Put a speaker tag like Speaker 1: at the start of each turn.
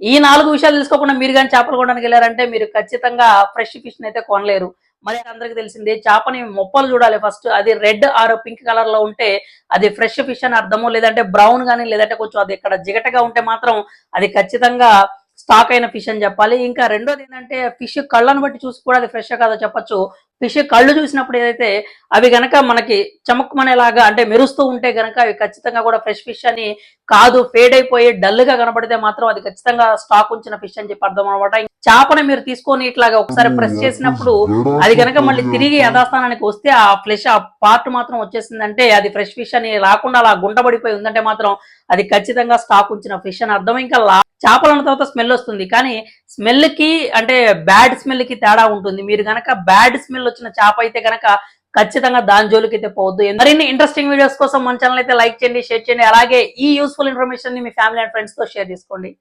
Speaker 1: ఈ 4 విషయాలు తెలుసుకోకుండా మీరు కానీ చేపలు కొనడానికి వెళ్ళారంటే మీరు ఖచ్చితంగా ఫ్రెష్ ఫిష్ అయితే కొనలేరు. మరి అందరికి తెలిసిందే చేపని మొప్పలు చూడాలి ఫస్ట్. అది రెడ్ ఆర్ పింక్ కలర్ లో ఉంటే అది ఫ్రెష్ ఫిష్ అని అర్థము. లేదంటే బ్రౌన్ గానీ లేదంటే కొంచెం అది ఇక్కడ జిగటగా ఉంటే మాత్రం అది ఖచ్చితంగా స్టాక్ అయిన ఫిష్ అని చెప్పాలి. ఇంకా రెండోది ఏంటంటే ఫిష్ కళ్ళను బట్టి చూసి కూడా అది ఫ్రెష్ కాదో చెప్పొచ్చు. ఫిష్ కళ్ళు చూసినప్పుడు ఏదైతే అవి గనక మనకి చమక్కుమనేలాగా అంటే మెరుస్తూ ఉంటే గనక అవి ఖచ్చితంగా కూడా ఫ్రెష్ ఫిష్ అని కాదు. ఫేడ్ అయిపోయి డల్ గా కనబడితే మాత్రం అది ఖచ్చితంగా స్టాక్ ఉంచిన ఫిష్ అని చెప్పి అర్థం అనమాట. చేపని మీరు తీసుకొని ఇట్లాగా ఒకసారి ప్రెస్ చేసినప్పుడు అది గనక మళ్ళీ తిరిగి యథాస్థానానికి వస్తే ఆ ఫ్లెష్ ఆ పార్ట్ మాత్రం వచ్చేసిందంటే అది ఫ్రెష్ ఫిష్ అని రాకుండా అలా గుంటబడిపోయి ఉందంటే మాత్రం అది ఖచ్చితంగా స్టాక్ ఉంచిన ఫిష్ అని అర్థం. ఇంకా చేపలన్న తర్వాత స్మెల్ వస్తుంది, కానీ స్మెల్ కి అంటే బ్యాడ్ స్మెల్ కి తేడా ఉంటుంది. మీరు గనక బ్యాడ్ స్మెల్ వచ్చిన చేప అయితే గనక ఖచ్చితంగా దాని జోలికి అయితే పోవద్దు. మరిన్ని ఇంట్రెస్టింగ్ వీడియోస్ కోసం మన ఛానల్ అయితే లైక్ చేయండి, షేర్ చేయండి. అలాగే ఈ యూస్ఫుల్ ఇన్ఫర్మేషన్ ని మీ ఫ్యామిలీ అండ్ ఫ్రెండ్స్ తో షేర్ చేసుకోండి.